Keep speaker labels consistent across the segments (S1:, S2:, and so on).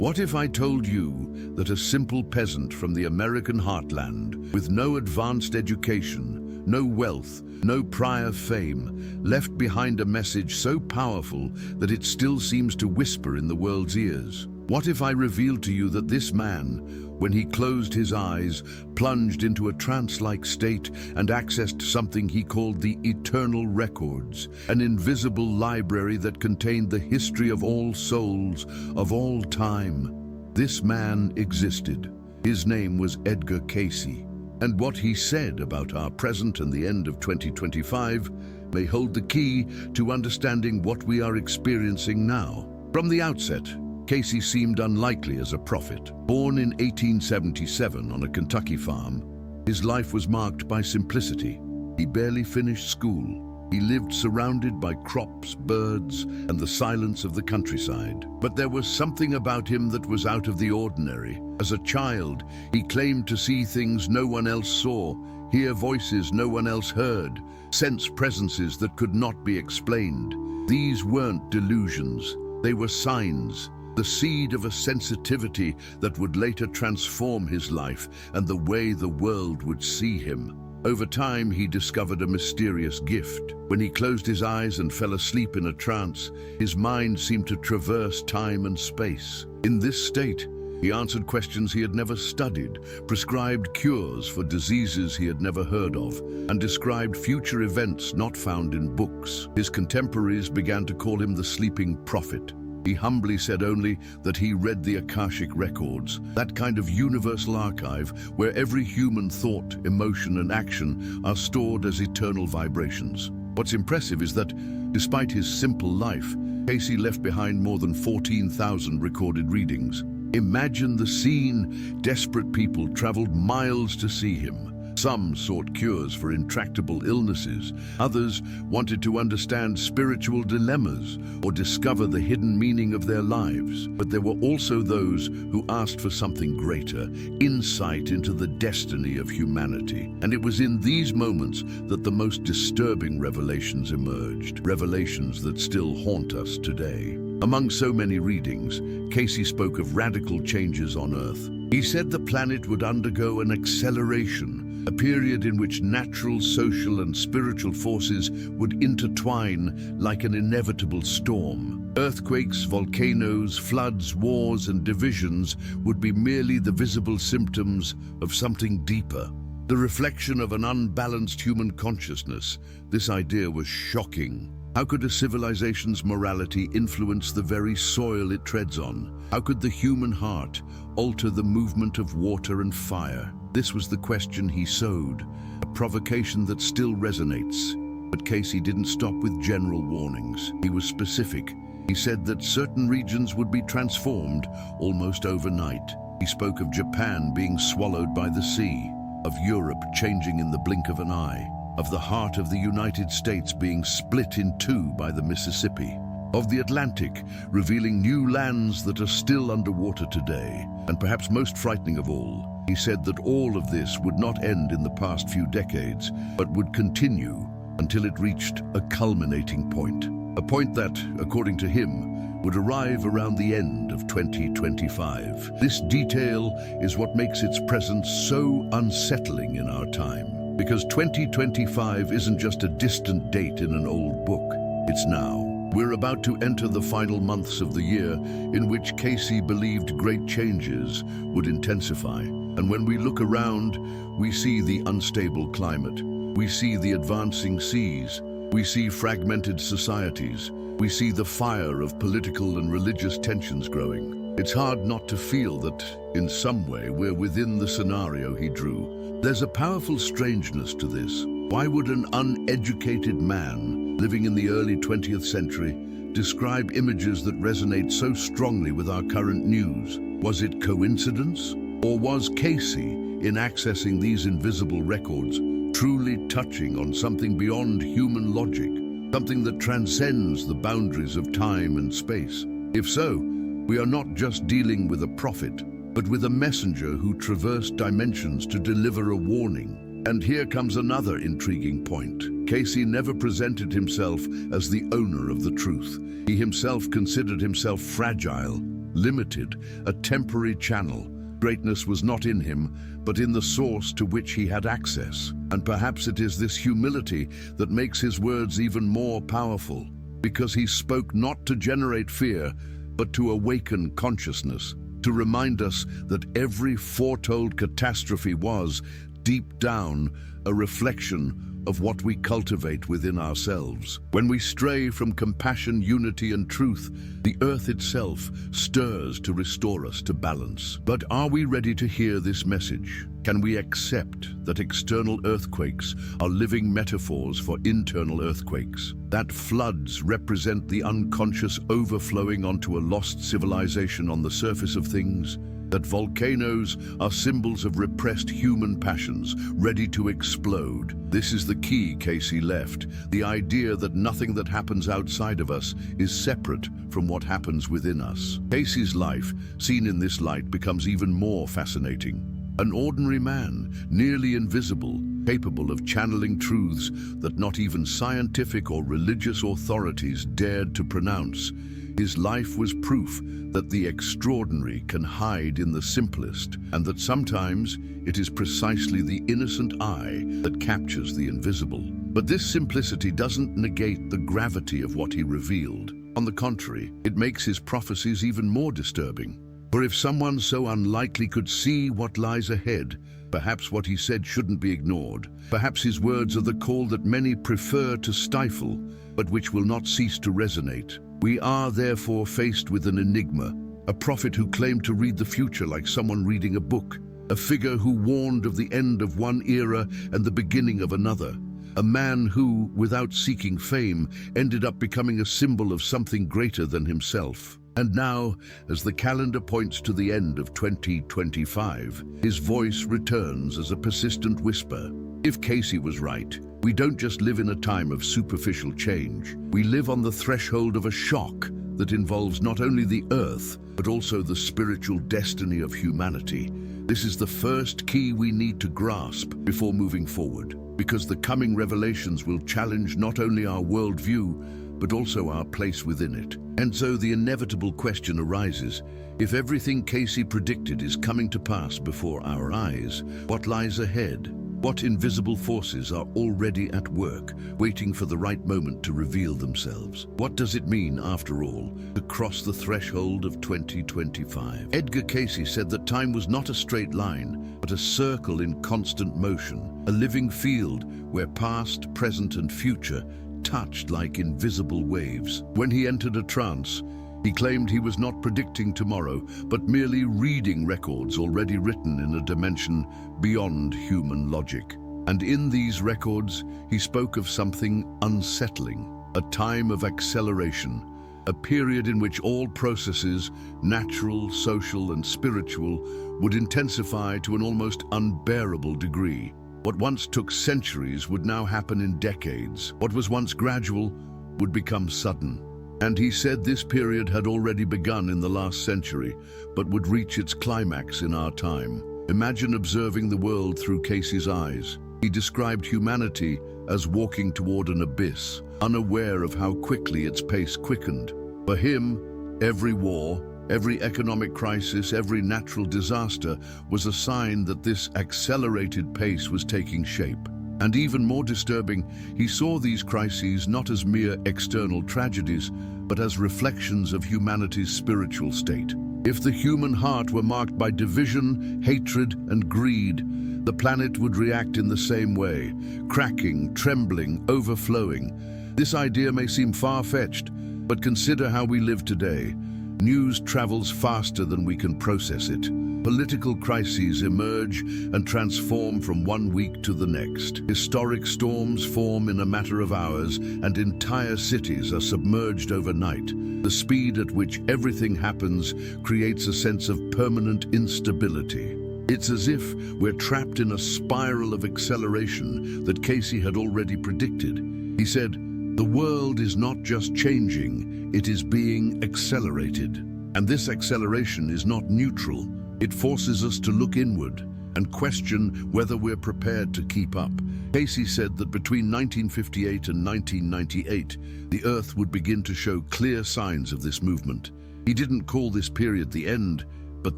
S1: What if I told you that a simple peasant from the American heartland, with no advanced education, no wealth, no prior fame, left behind a message so powerful that it still seems to whisper in the world's ears? What if I revealed to you that this man, when he closed his eyes, plunged into a trance-like state and accessed something he called the eternal records, an invisible library that contained the history of all souls, of all time? This man existed. His name was Edgar Cayce. And what he said about our present and the end of 2025 may hold the key to understanding what we are experiencing now. From the outset, Cayce seemed unlikely as a prophet. Born in 1877 on a Kentucky farm, his life was marked by simplicity. He barely finished school. He lived surrounded by crops, birds, and the silence of the countryside. But there was something about him that was out of the ordinary. As a child, he claimed to see things no one else saw, hear voices no one else heard, sense presences that could not be explained. These weren't delusions, they were signs. The seed of a sensitivity that would later transform his life and the way the world would see him. Over time, he discovered a mysterious gift. When he closed his eyes and fell asleep in a trance, his mind seemed to traverse time and space. In this state, he answered questions he had never studied, prescribed cures for diseases he had never heard of, and described future events not found in books. His contemporaries began to call him the sleeping prophet. He humbly said only that he read the Akashic records, that kind of universal archive where every human thought, emotion, and action are stored as eternal vibrations. What's impressive is that, despite his simple life, Cayce left behind more than 14,000 recorded readings. Imagine the scene. Desperate people traveled miles to see him. Some sought cures for intractable illnesses. Others wanted to understand spiritual dilemmas or discover the hidden meaning of their lives. But there were also those who asked for something greater, insight into the destiny of humanity. And it was in these moments that the most disturbing revelations emerged, revelations that still haunt us today. Among so many readings, Cayce spoke of radical changes on Earth. He said the planet would undergo an acceleration, a period in which natural, social, and spiritual forces would intertwine like an inevitable storm. Earthquakes, volcanoes, floods, wars, and divisions would be merely the visible symptoms of something deeper, the reflection of an unbalanced human consciousness. This idea was shocking. How could a civilization's morality influence the very soil it treads on? How could the human heart alter the movement of water and fire? This was the question he sowed, a provocation that still resonates. But Cayce didn't stop with general warnings. He was specific. He said that certain regions would be transformed almost overnight. He spoke of Japan being swallowed by the sea, of Europe changing in the blink of an eye, of the heart of the United States being split in two by the Mississippi, of the Atlantic revealing new lands that are still underwater today. And perhaps most frightening of all, he said that all of this would not end in the past few decades, but would continue until it reached a culminating point. A point that, according to him, would arrive around the end of 2025. This detail is what makes its presence so unsettling in our time. Because 2025 isn't just a distant date in an old book, it's now. We're about to enter the final months of the year in which Cayce believed great changes would intensify. And when we look around, we see the unstable climate. We see the advancing seas. We see fragmented societies. We see the fire of political and religious tensions growing. It's hard not to feel that, in some way, we're within the scenario he drew. There's a powerful strangeness to this. Why would an uneducated man living in the early 20th century describe images that resonate so strongly with our current news? Was it coincidence? Or was Cayce, in accessing these invisible records, truly touching on something beyond human logic, something that transcends the boundaries of time and space? If so, we are not just dealing with a prophet, but with a messenger who traversed dimensions to deliver a warning. And here comes another intriguing point. Cayce never presented himself as the owner of the truth. He himself considered himself fragile, limited, a temporary channel. Greatness was not in him, but in the source to which he had access. And perhaps it is this humility that makes his words even more powerful, because he spoke not to generate fear, but to awaken consciousness, to remind us that every foretold catastrophe was, deep down, a reflection of what we cultivate within ourselves. When we stray from compassion, unity, and truth, the earth itself stirs to restore us to balance. But are we ready to hear this message? Can we accept that external earthquakes are living metaphors for internal earthquakes? That floods represent the unconscious overflowing onto a lost civilization on the surface of things? That volcanoes are symbols of repressed human passions, ready to explode? This is the key Cayce left, the idea that nothing that happens outside of us is separate from what happens within us. Cayce's life, seen in this light, becomes even more fascinating. An ordinary man, nearly invisible, capable of channeling truths that not even scientific or religious authorities dared to pronounce. His life was proof that the extraordinary can hide in the simplest, and that sometimes it is precisely the innocent eye that captures the invisible. But this simplicity doesn't negate the gravity of what he revealed. On the contrary, it makes his prophecies even more disturbing. For if someone so unlikely could see what lies ahead, perhaps what he said shouldn't be ignored. Perhaps his words are the call that many prefer to stifle, but which will not cease to resonate. We are therefore faced with an enigma, a prophet who claimed to read the future like someone reading a book, a figure who warned of the end of one era and the beginning of another, a man who, without seeking fame, ended up becoming a symbol of something greater than himself. And now, as the calendar points to the end of 2025, his voice returns as a persistent whisper. If Cayce was right, we don't just live in a time of superficial change. We live on the threshold of a shock that involves not only the earth, but also the spiritual destiny of humanity. This is the first key we need to grasp before moving forward, because the coming revelations will challenge not only our worldview, but also our place within it. And so the inevitable question arises: if everything Cayce predicted is coming to pass before our eyes, what lies ahead? What invisible forces are already at work, waiting for the right moment to reveal themselves? What does it mean, after all, to cross the threshold of 2025? Edgar Cayce said that time was not a straight line, but a circle in constant motion, a living field where past, present, and future touched like invisible waves. When he entered a trance, he claimed he was not predicting tomorrow, but merely reading records already written in a dimension beyond human logic. And in these records, he spoke of something unsettling, a time of acceleration, a period in which all processes, natural, social, and spiritual, would intensify to an almost unbearable degree. What once took centuries would now happen in decades. What was once gradual would become sudden. And he said this period had already begun in the last century, but would reach its climax in our time. Imagine observing the world through Cayce's eyes. He described humanity as walking toward an abyss, unaware of how quickly its pace quickened. For him, every war, every economic crisis, every natural disaster was a sign that this accelerated pace was taking shape. And even more disturbing, he saw these crises not as mere external tragedies, but as reflections of humanity's spiritual state. If the human heart were marked by division, hatred, and greed, the planet would react in the same way, cracking, trembling, overflowing. This idea may seem far-fetched, but consider how we live today. News travels faster than we can process it. Political crises emerge and transform from one week to the next. Historic storms form in a matter of hours, and entire cities are submerged overnight. The speed at which everything happens creates a sense of permanent instability. It's as if we're trapped in a spiral of acceleration that Cayce had already predicted. He said, "The world is not just changing, it is being accelerated." And this acceleration is not neutral. It forces us to look inward and question whether we're prepared to keep up. Cayce said that between 1958 and 1998, the Earth would begin to show clear signs of this movement. He didn't call this period the end, but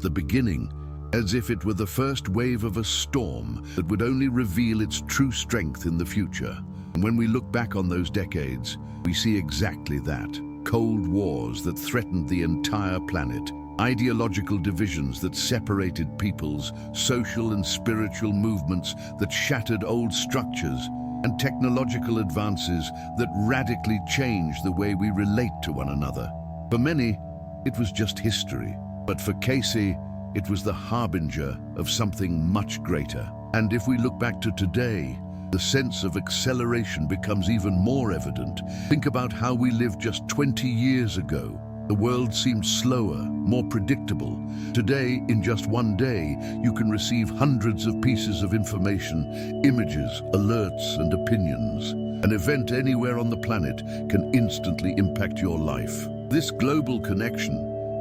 S1: the beginning, as if it were the first wave of a storm that would only reveal its true strength in the future. And when we look back on those decades, we see exactly that. Cold wars that threatened the entire planet, ideological divisions that separated peoples, social and spiritual movements that shattered old structures, and technological advances that radically changed the way we relate to one another. For many, it was just history, but for Cayce, it was the harbinger of something much greater. And if we look back to today, the sense of acceleration becomes even more evident. Think about how we lived just 20 years ago. The world seemed slower, more predictable. Today, in just one day, you can receive hundreds of pieces of information, images, alerts, and opinions. An event anywhere on the planet can instantly impact your life. This global connection,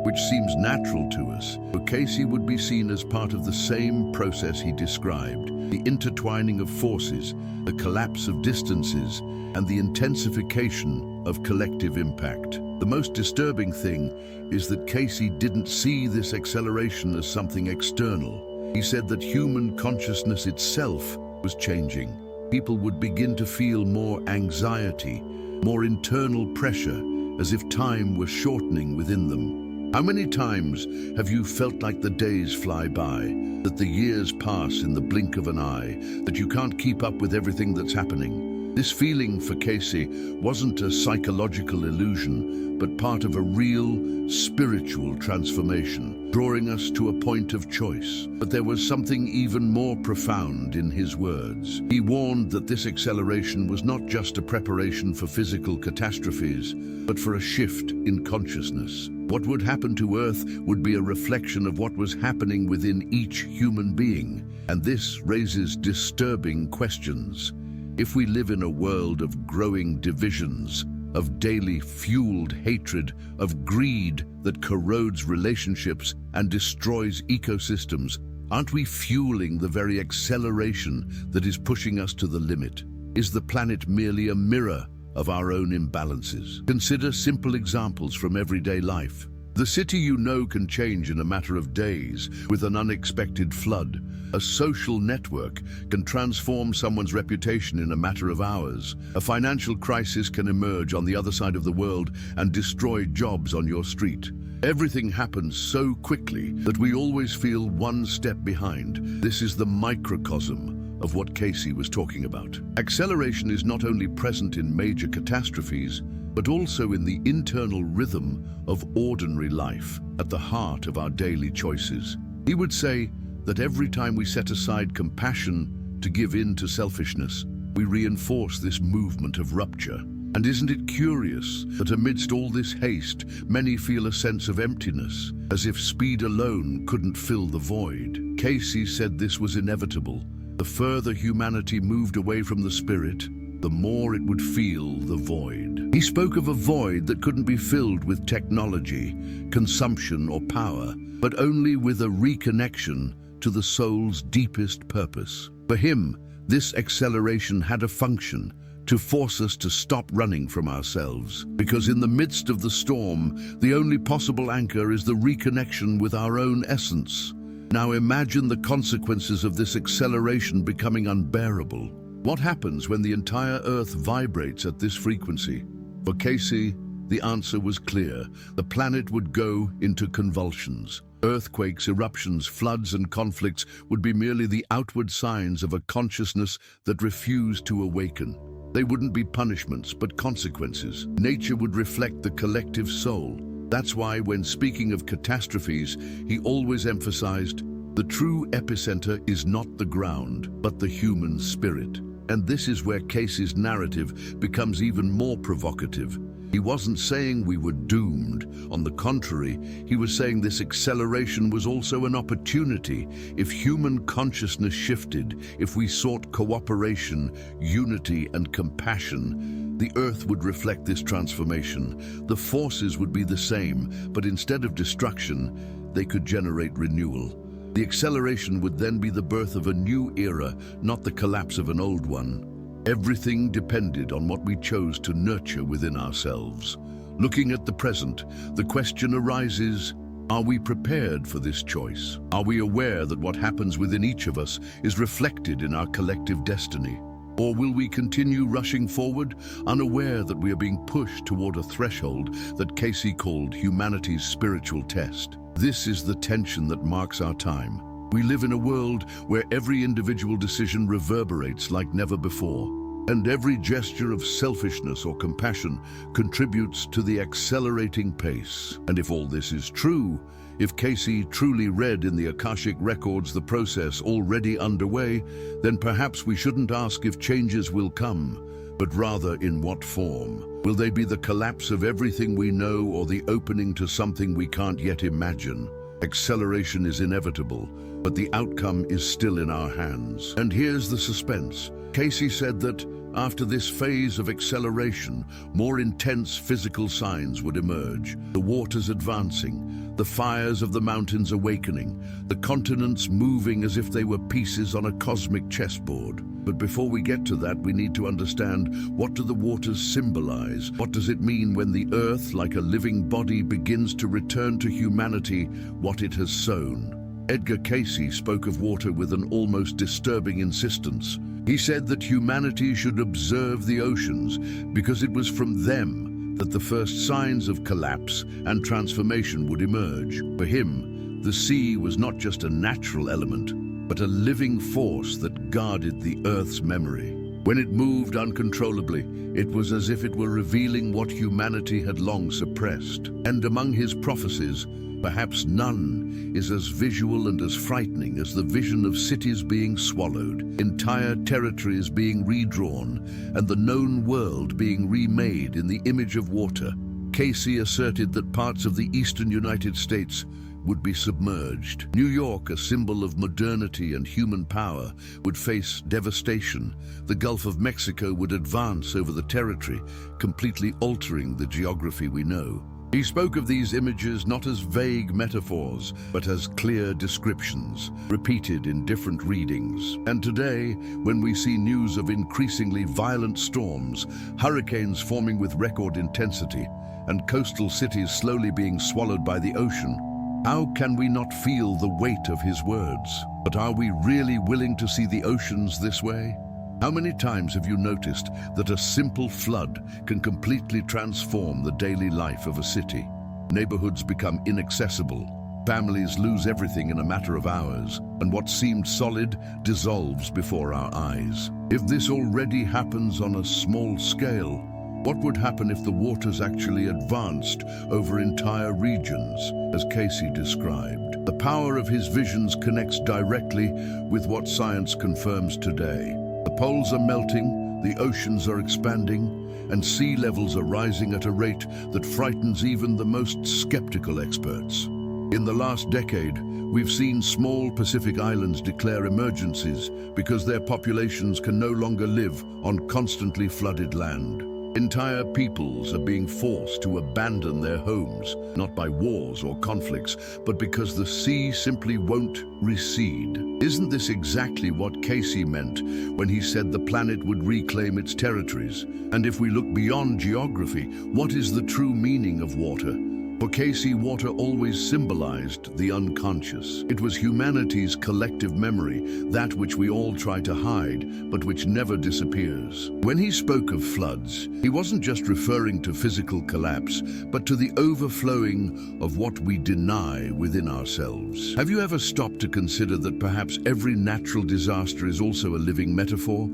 S1: which seems natural to us, for Cayce would be seen as part of the same process he described: the intertwining of forces, the collapse of distances, and the intensification of collective impact. The most disturbing thing is that Cayce didn't see this acceleration as something external. He said that human consciousness itself was changing. People would begin to feel more anxiety, more internal pressure, as if time was shortening within them. How many times have you felt like the days fly by, that the years pass in the blink of an eye, that you can't keep up with everything that's happening? This feeling for Cayce wasn't a psychological illusion, but part of a real spiritual transformation, drawing us to a point of choice. But there was something even more profound in his words. He warned that this acceleration was not just a preparation for physical catastrophes, but for a shift in consciousness. What would happen to Earth would be a reflection of what was happening within each human being. And this raises disturbing questions. If we live in a world of growing divisions, of daily fueled hatred, of greed that corrodes relationships and destroys ecosystems, aren't we fueling the very acceleration that is pushing us to the limit? Is the planet merely a mirror of our own imbalances? Consider simple examples from everyday life. The city you know can change in a matter of days with an unexpected flood. A social network can transform someone's reputation in a matter of hours. A financial crisis can emerge on the other side of the world and destroy jobs on your street. Everything happens so quickly that we always feel one step behind. This is the microcosm of what Cayce was talking about. Acceleration is not only present in major catastrophes, but also in the internal rhythm of ordinary life, at the heart of our daily choices. He would say that every time we set aside compassion to give in to selfishness, we reinforce this movement of rupture. And isn't it curious that amidst all this haste, many feel a sense of emptiness, as if speed alone couldn't fill the void? Cayce said this was inevitable. The further humanity moved away from the spirit, the more it would feel the void. He spoke of a void that couldn't be filled with technology, consumption, or power, but only with a reconnection to the soul's deepest purpose. For him, this acceleration had a function: to force us to stop running from ourselves. Because in the midst of the storm, the only possible anchor is the reconnection with our own essence. Now imagine the consequences of this acceleration becoming unbearable. What happens when the entire Earth vibrates at this frequency? For Cayce, the answer was clear. The planet would go into convulsions. Earthquakes, eruptions, floods, and conflicts would be merely the outward signs of a consciousness that refused to awaken. They wouldn't be punishments, but consequences. Nature would reflect the collective soul. That's why, when speaking of catastrophes, he always emphasized, the true epicenter is not the ground, but the human spirit. And this is where Cayce's narrative becomes even more provocative. He wasn't saying we were doomed. On the contrary, he was saying this acceleration was also an opportunity. If human consciousness shifted, if we sought cooperation, unity, and compassion, the Earth would reflect this transformation. The forces would be the same, but instead of destruction, they could generate renewal. The acceleration would then be the birth of a new era, not the collapse of an old one. Everything depended on what we chose to nurture within ourselves. Looking at the present, the question arises, are we prepared for this choice? Are we aware that what happens within each of us is reflected in our collective destiny? Or will we continue rushing forward, unaware that we are being pushed toward a threshold that Cayce called humanity's spiritual test? This is the tension that marks our time. We live in a world where every individual decision reverberates like never before, and every gesture of selfishness or compassion contributes to the accelerating pace. And if all this is true, if Cayce truly read in the Akashic records the process already underway, then perhaps we shouldn't ask if changes will come, but rather in what form. Will they be the collapse of everything we know or the opening to something we can't yet imagine? Acceleration is inevitable, but the outcome is still in our hands. And here's the suspense. Cayce said that after this phase of acceleration, more intense physical signs would emerge. The waters advancing, the fires of the mountains awakening, the continents moving as if they were pieces on a cosmic chessboard. But before we get to that, we need to understand, what do the waters symbolize? What does it mean when the earth, like a living body, begins to return to humanity what it has sown? Edgar Cayce spoke of water with an almost disturbing insistence. He said that humanity should observe the oceans because it was from them that the first signs of collapse and transformation would emerge. For him, the sea was not just a natural element, but a living force that guarded the Earth's memory. When it moved uncontrollably, it was as if it were revealing what humanity had long suppressed. And among his prophecies, perhaps none is as visual and as frightening as the vision of cities being swallowed, entire territories being redrawn, and the known world being remade in the image of water. Cayce asserted that parts of the eastern United States would be submerged. New York, a symbol of modernity and human power, would face devastation. The Gulf of Mexico would advance over the territory, completely altering the geography we know. He spoke of these images not as vague metaphors, but as clear descriptions, repeated in different readings. And today, when we see news of increasingly violent storms, hurricanes forming with record intensity, and coastal cities slowly being swallowed by the ocean, how can we not feel the weight of his words? But are we really willing to see the oceans this way? How many times have you noticed that a simple flood can completely transform the daily life of a city? Neighborhoods become inaccessible, families lose everything in a matter of hours, and what seemed solid dissolves before our eyes. If this already happens on a small scale, what would happen if the waters actually advanced over entire regions, as Cayce described? The power of his visions connects directly with what science confirms today. The poles are melting, the oceans are expanding, and sea levels are rising at a rate that frightens even the most skeptical experts. In the last decade, we've seen small Pacific islands declare emergencies because their populations can no longer live on constantly flooded land. Entire peoples are being forced to abandon their homes, not by wars or conflicts, but because the sea simply won't recede. Isn't this exactly what Cayce meant when he said the planet would reclaim its territories? And if we look beyond geography, what is the true meaning of water? For Cayce, water always symbolized the unconscious. It was humanity's collective memory, that which we all try to hide, but which never disappears. When he spoke of floods, he wasn't just referring to physical collapse, but to the overflowing of what we deny within ourselves. Have you ever stopped to consider that perhaps every natural disaster is also a living metaphor,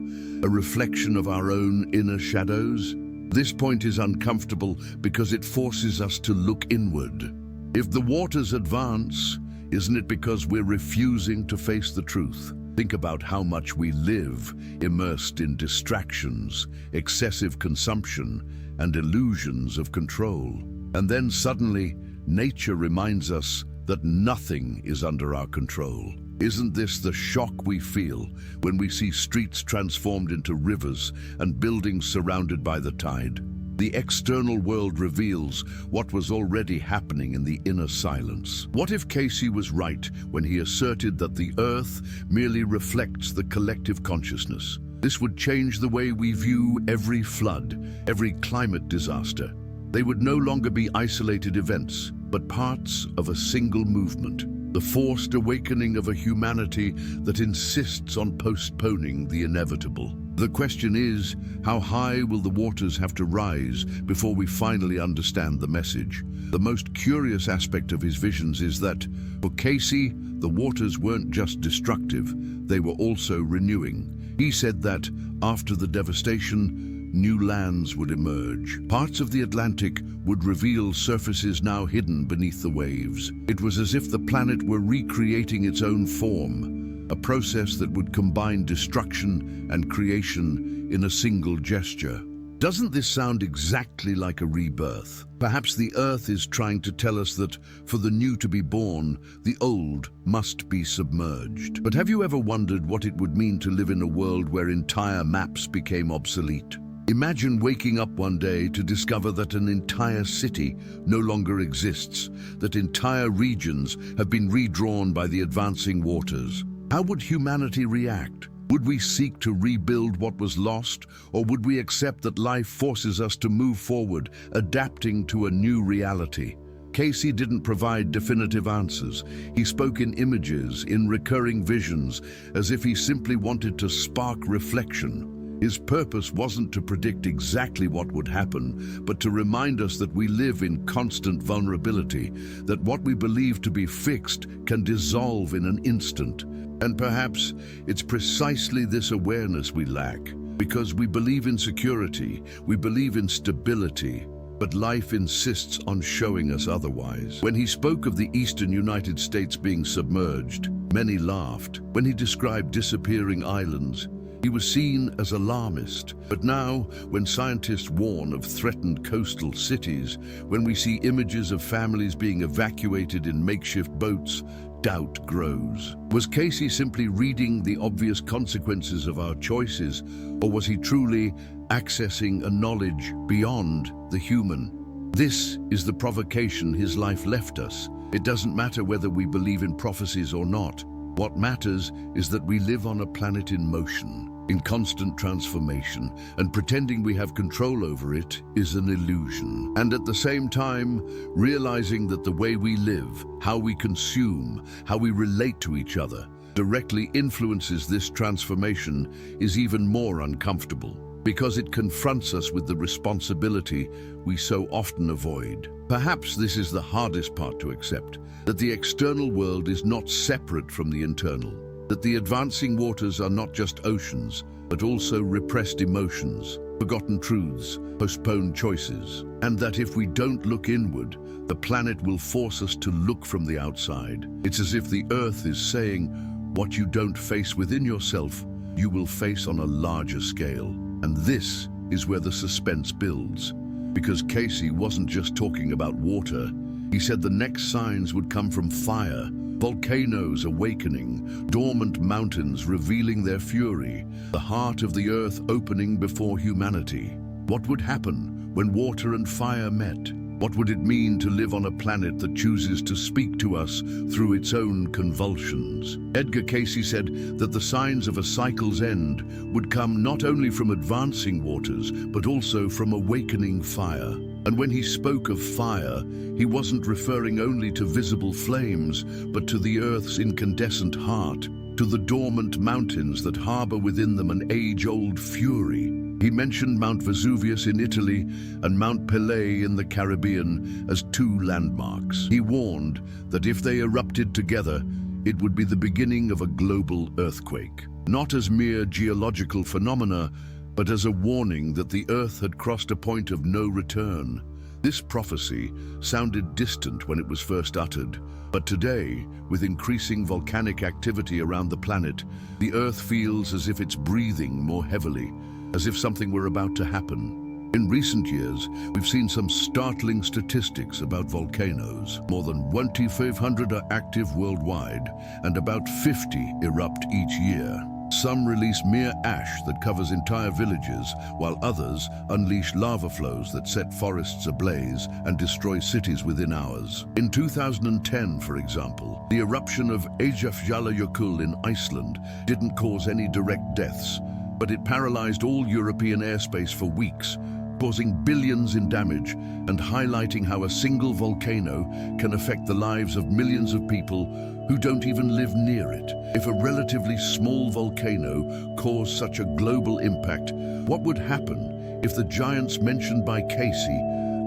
S1: a reflection of our own inner shadows? This point is uncomfortable because it forces us to look inward. If the waters advance, isn't it because we're refusing to face the truth? Think about how much we live immersed in distractions, excessive consumption, and illusions of control. And then suddenly, nature reminds us that nothing is under our control. Isn't this the shock we feel when we see streets transformed into rivers and buildings surrounded by the tide? The external world reveals what was already happening in the inner silence. What if Cayce was right when he asserted that the Earth merely reflects the collective consciousness? This would change the way we view every flood, every climate disaster, They would no longer be isolated events, but parts of a single movement, the forced awakening of a humanity that insists on postponing the inevitable. The question is, how high will the waters have to rise before we finally understand the message? The most curious aspect of his visions is that, for Cayce, the waters weren't just destructive, they were also renewing. He said that, after the devastation, new lands would emerge. Parts of the Atlantic would reveal surfaces now hidden beneath the waves. It was as if the planet were recreating its own form, a process that would combine destruction and creation in a single gesture. Doesn't this sound exactly like a rebirth? Perhaps the Earth is trying to tell us that, for the new to be born, the old must be submerged. But have you ever wondered what it would mean to live in a world where entire maps became obsolete? Imagine waking up one day to discover that an entire city no longer exists, that entire regions have been redrawn by the advancing waters. How would humanity react? Would we seek to rebuild what was lost, or would we accept that life forces us to move forward, adapting to a new reality? Cayce didn't provide definitive answers. He spoke in images, in recurring visions, as if he simply wanted to spark reflection. His purpose wasn't to predict exactly what would happen, but to remind us that we live in constant vulnerability, that what we believe to be fixed can dissolve in an instant. And perhaps it's precisely this awareness we lack, because we believe in security, we believe in stability, but life insists on showing us otherwise. When he spoke of the eastern United States being submerged, many laughed. When he described disappearing islands, he was seen as alarmist. But now, when scientists warn of threatened coastal cities, when we see images of families being evacuated in makeshift boats, doubt grows. Was Cayce simply reading the obvious consequences of our choices, or was he truly accessing a knowledge beyond the human? This is the provocation his life left us. It doesn't matter whether we believe in prophecies or not. What matters is that we live on a planet in motion, in constant transformation, and pretending we have control over it is an illusion. And at the same time, realizing that the way we live, how we consume, how we relate to each other, directly influences this transformation is even more uncomfortable, because it confronts us with the responsibility we so often avoid. Perhaps this is the hardest part to accept, that the external world is not separate from the internal, that the advancing waters are not just oceans, but also repressed emotions, forgotten truths, postponed choices, and that if we don't look inward, the planet will force us to look from the outside. It's as if the Earth is saying, what you don't face within yourself, you will face on a larger scale. And this is where the suspense builds. Because Cayce wasn't just talking about water. He said the next signs would come from fire, volcanoes awakening, dormant mountains revealing their fury, the heart of the earth opening before humanity. What would happen when water and fire met? What would it mean to live on a planet that chooses to speak to us through its own convulsions? Edgar Cayce said that the signs of a cycle's end would come not only from advancing waters, but also from awakening fire. And when he spoke of fire, he wasn't referring only to visible flames, but to the Earth's incandescent heart, to the dormant mountains that harbor within them an age-old fury. He mentioned Mount Vesuvius in Italy and Mount Pelée in the Caribbean as two landmarks. He warned that if they erupted together, it would be the beginning of a global earthquake, not as mere geological phenomena, but as a warning that the Earth had crossed a point of no return. This prophecy sounded distant when it was first uttered, but today, with increasing volcanic activity around the planet, the Earth feels as if it's breathing more heavily, as if something were about to happen. In recent years, we've seen some startling statistics about volcanoes. More than 2,500 are active worldwide, and about 50 erupt each year. Some release mere ash that covers entire villages, while others unleash lava flows that set forests ablaze and destroy cities within hours. In 2010, for example, the eruption of Eyjafjallajökull in Iceland didn't cause any direct deaths, but it paralyzed all European airspace for weeks, causing billions in damage and highlighting how a single volcano can affect the lives of millions of people who don't even live near it. If a relatively small volcano caused such a global impact, what would happen if the giants mentioned by Cayce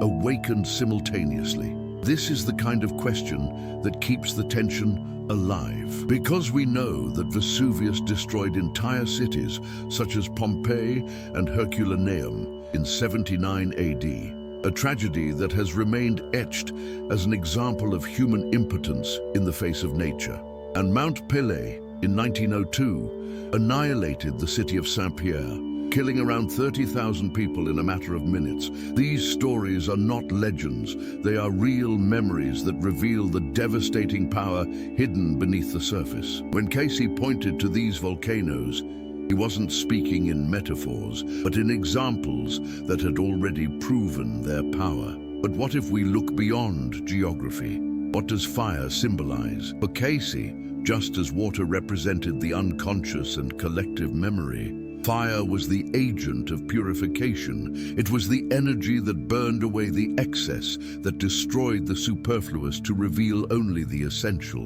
S1: awakened simultaneously? This is the kind of question that keeps the tension alive. Because we know that Vesuvius destroyed entire cities such as Pompeii and Herculaneum in 79 AD, a tragedy that has remained etched as an example of human impotence in the face of nature. And Mount Pelée in 1902 annihilated the city of Saint-Pierre, killing around 30,000 people in a matter of minutes. These stories are not legends, they are real memories that reveal the devastating power hidden beneath the surface. When Cayce pointed to these volcanoes, he wasn't speaking in metaphors, but in examples that had already proven their power. But what if we look beyond geography? What does fire symbolize? For Cayce, just as water represented the unconscious and collective memory, fire was the agent of purification. It was the energy that burned away the excess, that destroyed the superfluous to reveal only the essential.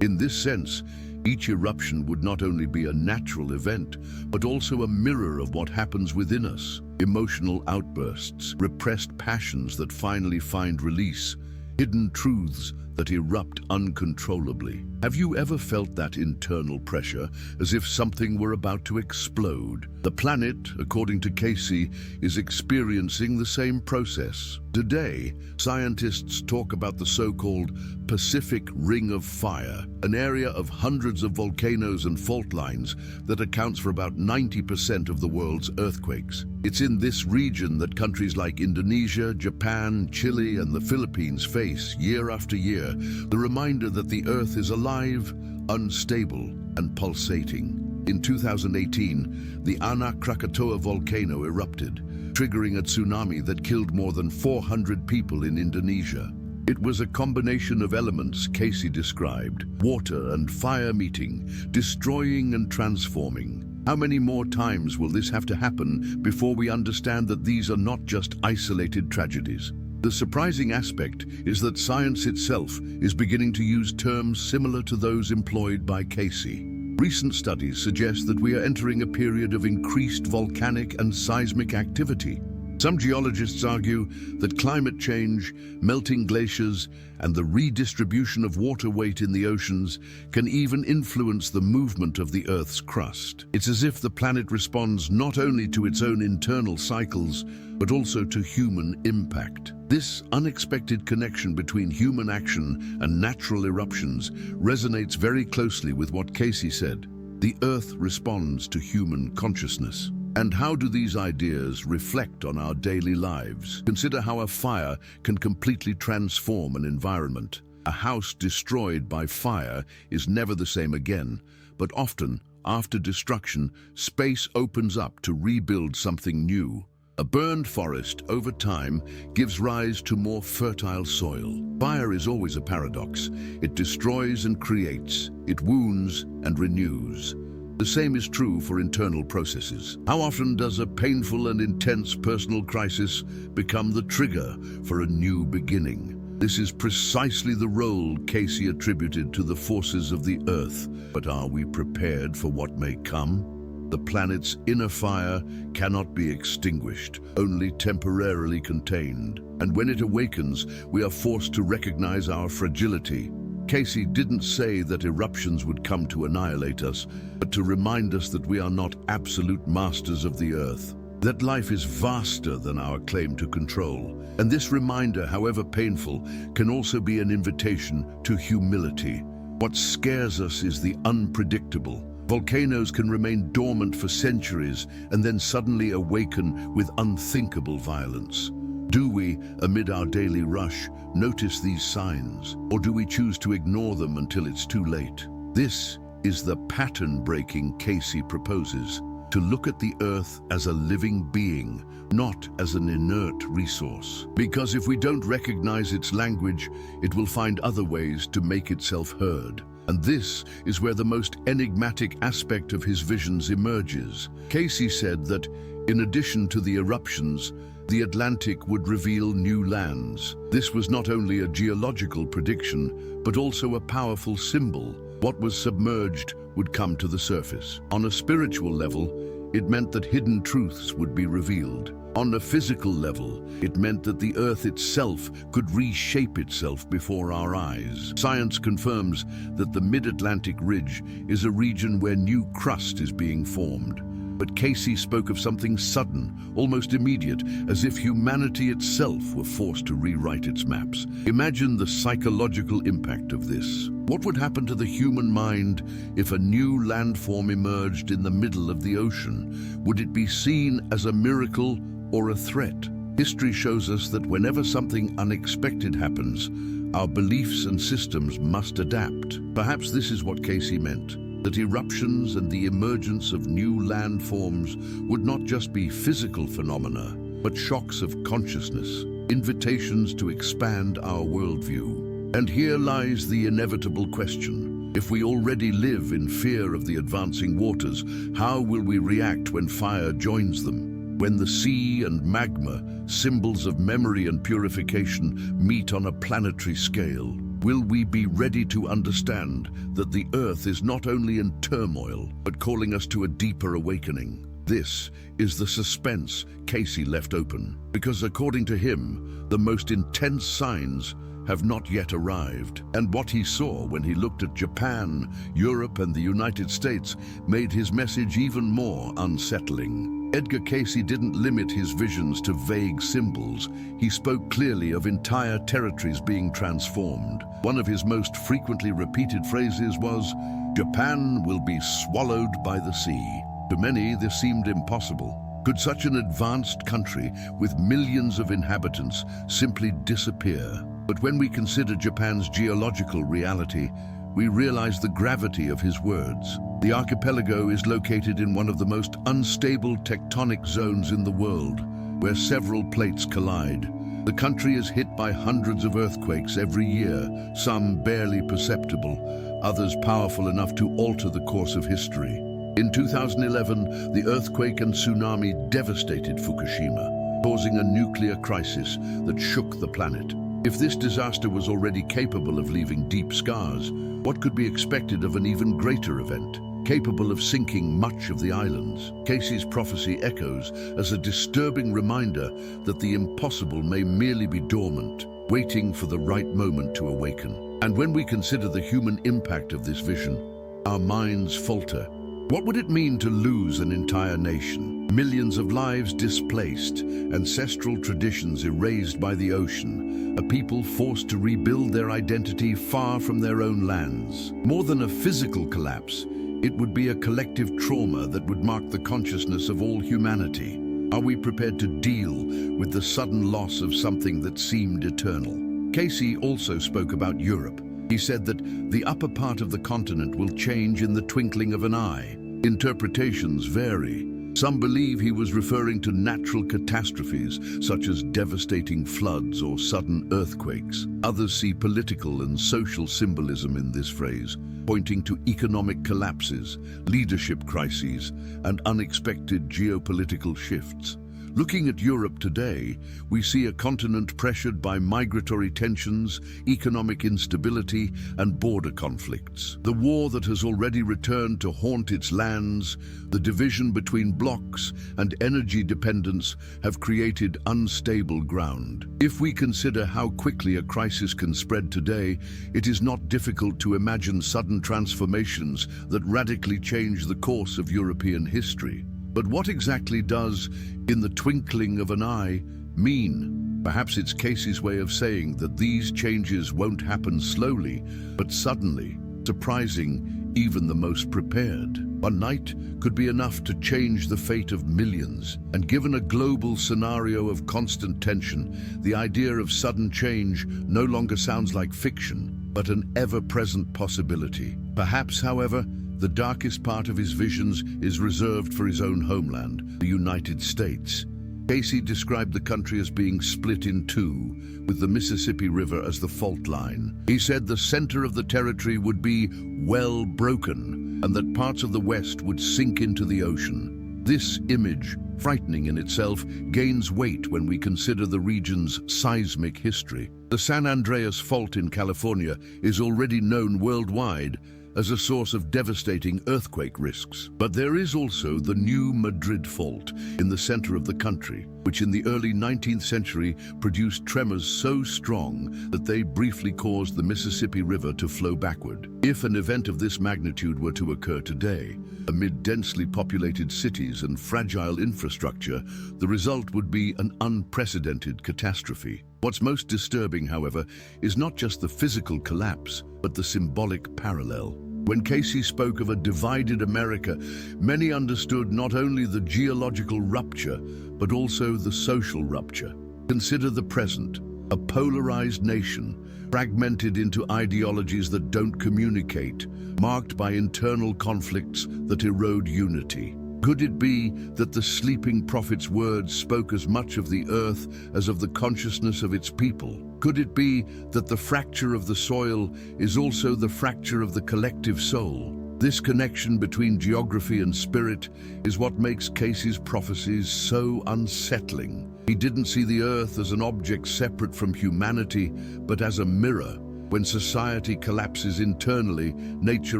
S1: In this sense, each eruption would not only be a natural event, but also a mirror of what happens within us. Emotional outbursts, repressed passions that finally find release, hidden truths that erupt uncontrollably. Have you ever felt that internal pressure, as if something were about to explode? The planet, according to Cayce, is experiencing the same process. Today, scientists talk about the so-called Pacific Ring of Fire, an area of hundreds of volcanoes and fault lines that accounts for about 90% of the world's earthquakes. It's in this region that countries like Indonesia, Japan, Chile, and the Philippines face, year after year, the reminder that the Earth is alive, unstable, and pulsating. In 2018, the Anak Krakatoa volcano erupted, triggering a tsunami that killed more than 400 people in Indonesia. It was a combination of elements Cayce described, water and fire meeting, destroying and transforming. How many more times will this have to happen before we understand that these are not just isolated tragedies? The surprising aspect is that science itself is beginning to use terms similar to those employed by Cayce. Recent studies suggest that we are entering a period of increased volcanic and seismic activity. Some geologists argue that climate change, melting glaciers, and the redistribution of water weight in the oceans can even influence the movement of the Earth's crust. It's as if the planet responds not only to its own internal cycles, but also to human impact. This unexpected connection between human action and natural eruptions resonates very closely with what Cayce said. The Earth responds to human consciousness. And how do these ideas reflect on our daily lives? Consider how a fire can completely transform an environment. A house destroyed by fire is never the same again, but often, after destruction, space opens up to rebuild something new. A burned forest, over time, gives rise to more fertile soil. Fire is always a paradox. It destroys and creates. It wounds and renews. The same is true for internal processes. How often does a painful and intense personal crisis become the trigger for a new beginning? This is precisely the role Cayce attributed to the forces of the Earth. But are we prepared for what may come? The planet's inner fire cannot be extinguished, only temporarily contained. And when it awakens, we are forced to recognize our fragility. Cayce didn't say that eruptions would come to annihilate us, but to remind us that we are not absolute masters of the Earth, that life is vaster than our claim to control. And this reminder, however painful, can also be an invitation to humility. What scares us is the unpredictable. Volcanoes can remain dormant for centuries and then suddenly awaken with unthinkable violence. Do we, amid our daily rush, notice these signs, or do we choose to ignore them until it's too late? This is the pattern-breaking Cayce proposes, to look at the Earth as a living being, not as an inert resource. Because if we don't recognize its language, it will find other ways to make itself heard. And this is where the most enigmatic aspect of his visions emerges. Cayce said that, in addition to the eruptions, the Atlantic would reveal new lands. This was not only a geological prediction, but also a powerful symbol. What was submerged would come to the surface. On a spiritual level, it meant that hidden truths would be revealed. On a physical level, it meant that the Earth itself could reshape itself before our eyes. Science confirms that the mid-Atlantic ridge is a region where new crust is being formed. But Cayce spoke of something sudden, almost immediate, as if humanity itself were forced to rewrite its maps. Imagine the psychological impact of this. What would happen to the human mind if a new landform emerged in the middle of the ocean? Would it be seen as a miracle or a threat? History shows us that whenever something unexpected happens, our beliefs and systems must adapt. Perhaps this is what Cayce meant, that eruptions and the emergence of new landforms would not just be physical phenomena, but shocks of consciousness, invitations to expand our worldview. And here lies the inevitable question. If we already live in fear of the advancing waters, how will we react when fire joins them? When the sea and magma, symbols of memory and purification, meet on a planetary scale? Will we be ready to understand that the Earth is not only in turmoil, but calling us to a deeper awakening? This is the suspense Cayce left open, because according to him, the most intense signs have not yet arrived. And what he saw when he looked at Japan, Europe, and the United States made his message even more unsettling. Edgar Cayce didn't limit his visions to vague symbols. He spoke clearly of entire territories being transformed. One of his most frequently repeated phrases was, "Japan will be swallowed by the sea." To many, this seemed impossible. Could such an advanced country with millions of inhabitants simply disappear? But when we consider Japan's geological reality, we realize the gravity of his words. The archipelago is located in one of the most unstable tectonic zones in the world, where several plates collide. The country is hit by hundreds of earthquakes every year, some barely perceptible, others powerful enough to alter the course of history. In 2011, the earthquake and tsunami devastated Fukushima, causing a nuclear crisis that shook the planet. If this disaster was already capable of leaving deep scars, what could be expected of an even greater event, capable of sinking much of the islands? Cayce's prophecy echoes as a disturbing reminder that the impossible may merely be dormant, waiting for the right moment to awaken. And when we consider the human impact of this vision, our minds falter. What would it mean to lose an entire nation? Millions of lives displaced, ancestral traditions erased by the ocean, a people forced to rebuild their identity far from their own lands. More than a physical collapse, it would be a collective trauma that would mark the consciousness of all humanity. Are we prepared to deal with the sudden loss of something that seemed eternal? Cayce also spoke about Europe. He said that the upper part of the continent will change in the twinkling of an eye. Interpretations vary. Some believe he was referring to natural catastrophes such as devastating floods or sudden earthquakes. Others see political and social symbolism in this phrase, pointing to economic collapses, leadership crises, and unexpected geopolitical shifts. Looking at Europe today, we see a continent pressured by migratory tensions, economic instability, and border conflicts. The war that has already returned to haunt its lands, the division between blocs, and energy dependence have created unstable ground. If we consider how quickly a crisis can spread today, it is not difficult to imagine sudden transformations that radically change the course of European history. But what exactly does "in the twinkling of an eye" mean? Perhaps it's Cayce's way of saying that these changes won't happen slowly, but suddenly, surprising even the most prepared. One night could be enough to change the fate of millions. And given a global scenario of constant tension, the idea of sudden change no longer sounds like fiction, but an ever-present possibility. Perhaps, however, the darkest part of his visions is reserved for his own homeland, the United States. Cayce described the country as being split in two, with the Mississippi River as the fault line. He said the center of the territory would be well broken, and that parts of the West would sink into the ocean. This image frightening in itself, gains weight when we consider the region's seismic history. The San Andreas Fault in California is already known worldwide as a source of devastating earthquake risks. But there is also the New Madrid Fault in the center of the country, which in the early 19th century produced tremors so strong that they briefly caused the Mississippi River to flow backward. If an event of this magnitude were to occur today, amid densely populated cities and fragile infrastructure, the result would be an unprecedented catastrophe. What's most disturbing, however, is not just the physical collapse, but the symbolic parallel. When Cayce spoke of a divided America, many understood not only the geological rupture, but also the social rupture. Consider the present, a polarized nation, fragmented into ideologies that don't communicate, marked by internal conflicts that erode unity. Could it be that the sleeping prophet's words spoke as much of the earth as of the consciousness of its people? Could it be that the fracture of the soil is also the fracture of the collective soul? This connection between geography and spirit is what makes Cayce's prophecies so unsettling. He didn't see the earth as an object separate from humanity, but as a mirror. When society collapses internally, nature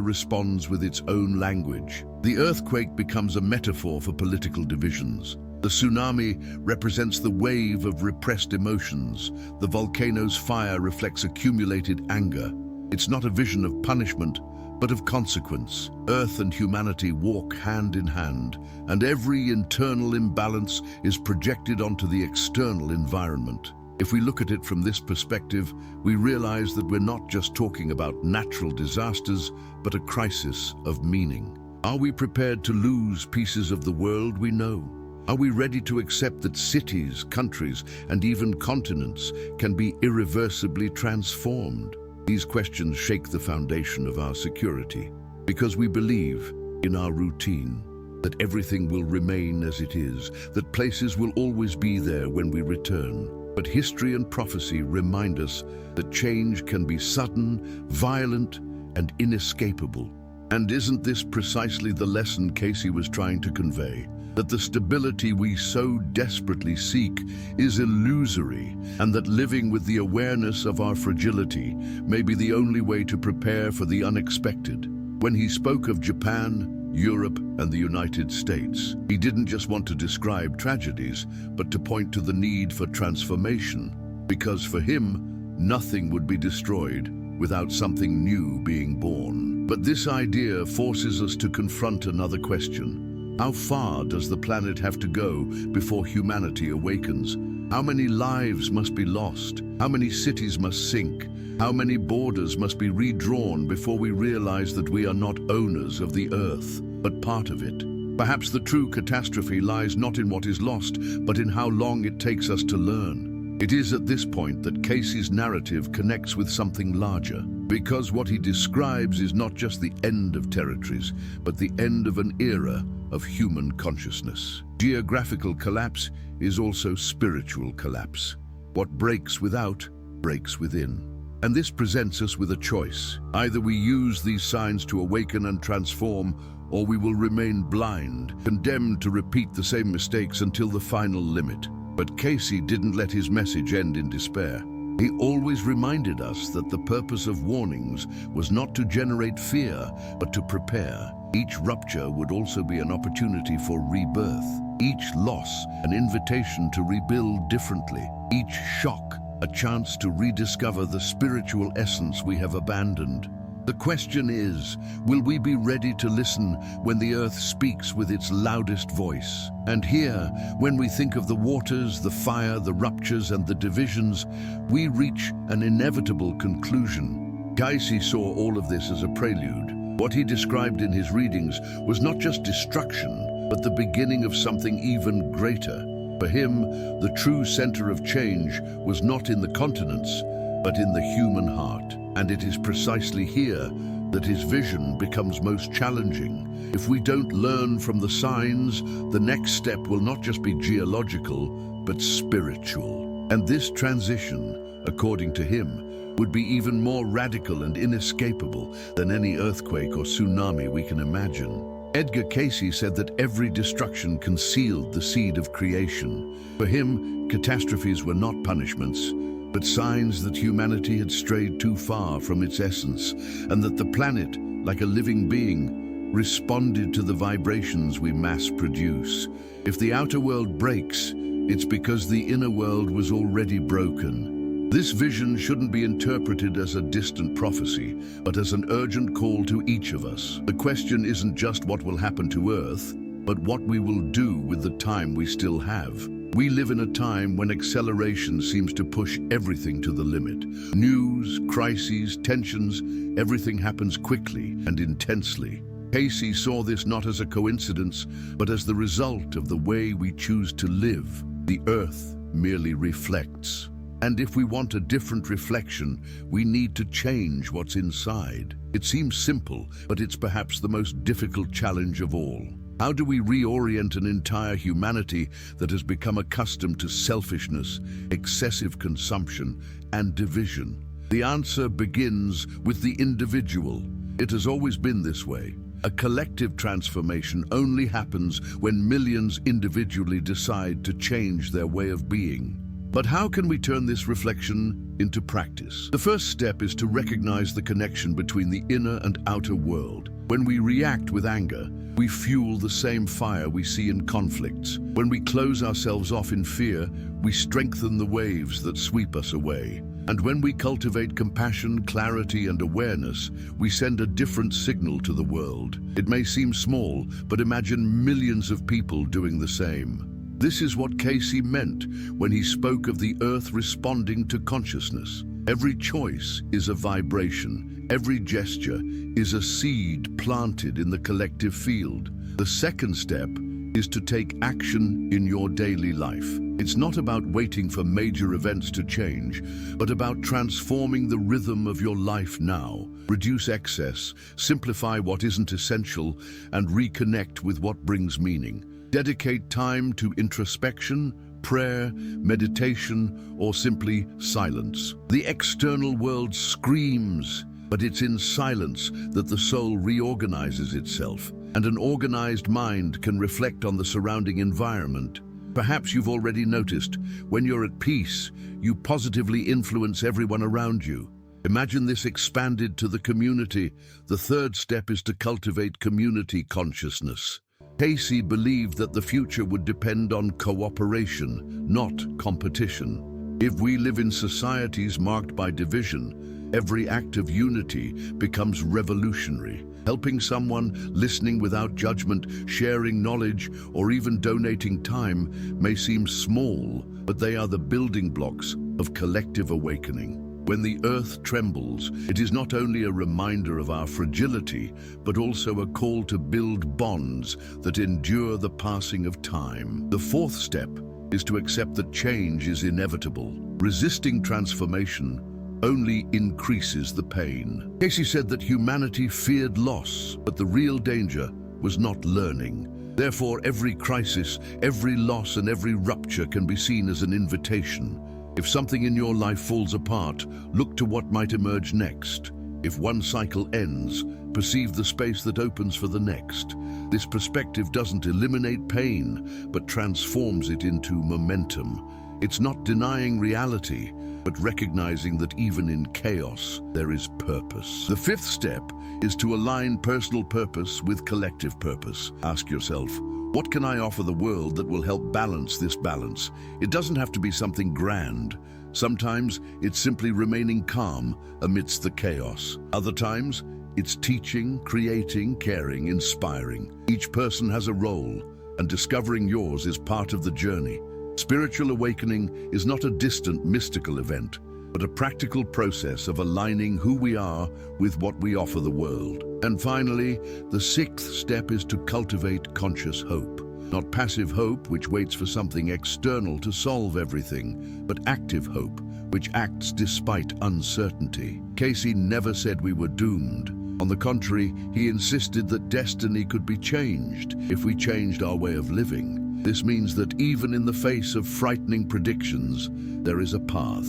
S1: responds with its own language. The earthquake becomes a metaphor for political divisions. The tsunami represents the wave of repressed emotions. The volcano's fire reflects accumulated anger. It's not a vision of punishment, but of consequence. Earth and humanity walk hand in hand, and every internal imbalance is projected onto the external environment. If we look at it from this perspective, we realize that we're not just talking about natural disasters, but a crisis of meaning. Are we prepared to lose pieces of the world we know? Are we ready to accept that cities, countries, and even continents can be irreversibly transformed? These questions shake the foundation of our security, because we believe in our routine, that everything will remain as it is, that places will always be there when we return. But history and prophecy remind us that change can be sudden, violent, and inescapable. And isn't this precisely the lesson Cayce was trying to convey? That the stability we so desperately seek is illusory, and that living with the awareness of our fragility may be the only way to prepare for the unexpected. When he spoke of Japan, Europe, and the United States, he didn't just want to describe tragedies, but to point to the need for transformation. Because for him, nothing would be destroyed without something new being born. But this idea forces us to confront another question. How far does the planet have to go before humanity awakens? How many lives must be lost? How many cities must sink? How many borders must be redrawn before we realize that we are not owners of the earth, but part of it? Perhaps the true catastrophe lies not in what is lost, but in how long it takes us to learn. It is at this point that Cayce's narrative connects with something larger, because what he describes is not just the end of territories, but the end of an era of human consciousness. Geographical collapse is also spiritual collapse. What breaks without, breaks within. And this presents us with a choice. Either we use these signs to awaken and transform, or we will remain blind, condemned to repeat the same mistakes until the final limit. But Cayce didn't let his message end in despair. He always reminded us that the purpose of warnings was not to generate fear, but to prepare. Each rupture would also be an opportunity for rebirth. Each loss, an invitation to rebuild differently. Each shock, a chance to rediscover the spiritual essence we have abandoned. The question is, will we be ready to listen when the earth speaks with its loudest voice? And here, when we think of the waters, the fire, the ruptures, and the divisions, we reach an inevitable conclusion. Cayce saw all of this as a prelude. What he described in his readings was not just destruction, but the beginning of something even greater. For him, the true center of change was not in the continents, but in the human heart. And it is precisely here that his vision becomes most challenging. If we don't learn from the signs, the next step will not just be geological, but spiritual. And this transition, according to him, would be even more radical and inescapable than any earthquake or tsunami we can imagine. Edgar Cayce said that every destruction concealed the seed of creation. For him, catastrophes were not punishments, but signs that humanity had strayed too far from its essence, and that the planet, like a living being, responded to the vibrations we mass produce. If the outer world breaks, it's because the inner world was already broken. This vision shouldn't be interpreted as a distant prophecy, but as an urgent call to each of us. The question isn't just what will happen to Earth, but what we will do with the time we still have. We live in a time when acceleration seems to push everything to the limit. News, crises, tensions, everything happens quickly and intensely. Cayce saw this not as a coincidence, but as the result of the way we choose to live. The Earth merely reflects. And if we want a different reflection, we need to change what's inside. It seems simple, but it's perhaps the most difficult challenge of all. How do we reorient an entire humanity that has become accustomed to selfishness, excessive consumption, and division? The answer begins with the individual. It has always been this way. A collective transformation only happens when millions individually decide to change their way of being. But how can we turn this reflection into practice? The first step is to recognize the connection between the inner and outer world. When we react with anger, we fuel the same fire we see in conflicts. When we close ourselves off in fear, we strengthen the waves that sweep us away. And when we cultivate compassion, clarity, and awareness, we send a different signal to the world. It may seem small, but imagine millions of people doing the same. This is what Cayce meant when he spoke of the Earth responding to consciousness. Every choice is a vibration. Every gesture is a seed planted in the collective field. The second step is to take action in your daily life. It's not about waiting for major events to change, but about transforming the rhythm of your life now. Reduce excess, simplify what isn't essential, and reconnect with what brings meaning. Dedicate time to introspection, prayer, meditation, or simply silence. The external world screams, but it's in silence that the soul reorganizes itself, and an organized mind can reflect on the surrounding environment. Perhaps you've already noticed, when you're at peace, you positively influence everyone around you. Imagine this expanded to the community. The third step is to cultivate community consciousness. Cayce believed that the future would depend on cooperation, not competition. If we live in societies marked by division, every act of unity becomes revolutionary. Helping someone, listening without judgment, sharing knowledge, or even donating time may seem small, but they are the building blocks of collective awakening. When the earth trembles, it is not only a reminder of our fragility, but also a call to build bonds that endure the passing of time. The fourth step is to accept that change is inevitable. Resisting transformation only increases the pain. Cayce said that humanity feared loss, but the real danger was not learning. Therefore, every crisis, every loss, and every rupture can be seen as an invitation. If something in your life falls apart, look to what might emerge next. If one cycle ends, perceive the space that opens for the next. This perspective doesn't eliminate pain, but transforms it into momentum. It's not denying reality, but recognizing that even in chaos, there is purpose. The fifth step is to align personal purpose with collective purpose. Ask yourself, what can I offer the world that will help balance this balance? It doesn't have to be something grand. Sometimes it's simply remaining calm amidst the chaos. Other times, it's teaching, creating, caring, inspiring. Each person has a role, and discovering yours is part of the journey. Spiritual awakening is not a distant mystical event, but a practical process of aligning who we are with what we offer the world. And finally, the sixth step is to cultivate conscious hope. Not passive hope, which waits for something external to solve everything, but active hope, which acts despite uncertainty. Cayce never said we were doomed. On the contrary, he insisted that destiny could be changed if we changed our way of living. This means that even in the face of frightening predictions, there is a path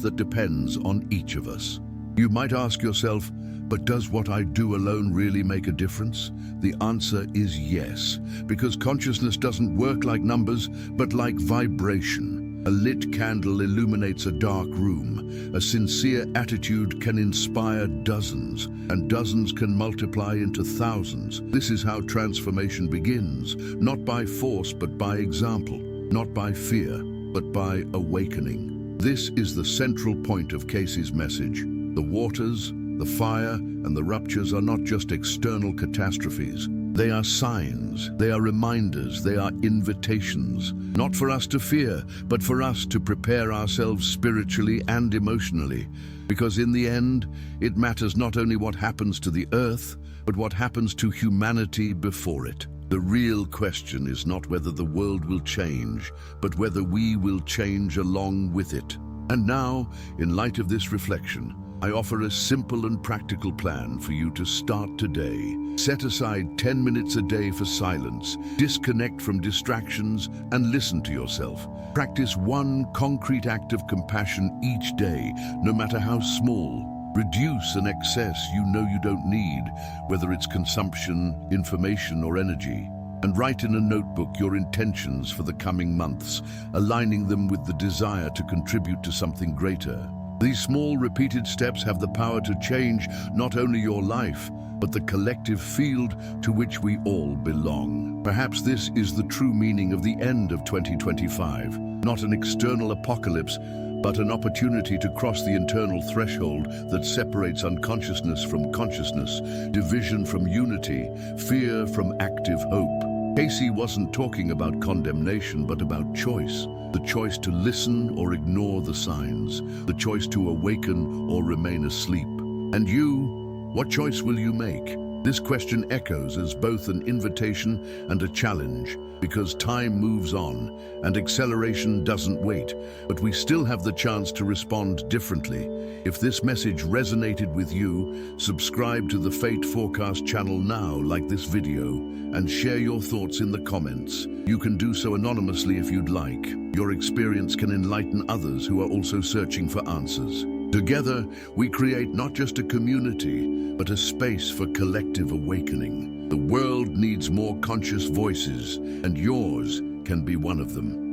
S1: that depends on each of us. You might ask yourself, but does what I do alone really make a difference? The answer is yes, because consciousness doesn't work like numbers, but like vibration. A lit candle illuminates a dark room. A sincere attitude can inspire dozens, and dozens can multiply into thousands. This is how transformation begins, not by force, but by example, not by fear, but by awakening. This is the central point of Cayce's message. The waters, the fire, and the ruptures are not just external catastrophes. They are signs, they are reminders, they are invitations, not for us to fear, but for us to prepare ourselves spiritually and emotionally. Because in the end, it matters not only what happens to the earth, but what happens to humanity before it. The real question is not whether the world will change, but whether we will change along with it. And now, in light of this reflection, I offer a simple and practical plan for you to start today. Set aside 10 minutes a day for silence, disconnect from distractions, and listen to yourself. Practice one concrete act of compassion each day, no matter how small. Reduce an excess you know you don't need, whether it's consumption, information, or energy. And write in a notebook your intentions for the coming months, aligning them with the desire to contribute to something greater. These small, repeated steps have the power to change not only your life, but the collective field to which we all belong. Perhaps this is the true meaning of the end of 2025, not an external apocalypse, but an opportunity to cross the internal threshold that separates unconsciousness from consciousness, division from unity, fear from active hope. Cayce wasn't talking about condemnation, but about choice. The choice to listen or ignore the signs, the choice to awaken or remain asleep. And you, what choice will you make? This question echoes as both an invitation and a challenge, because time moves on and acceleration doesn't wait, but we still have the chance to respond differently. If this message resonated with you, subscribe to the Fate Forecast channel now, like this video, and share your thoughts in the comments. You can do so anonymously if you'd like. Your experience can enlighten others who are also searching for answers. Together, we create not just a community, but a space for collective awakening. The world needs more conscious voices, and yours can be one of them.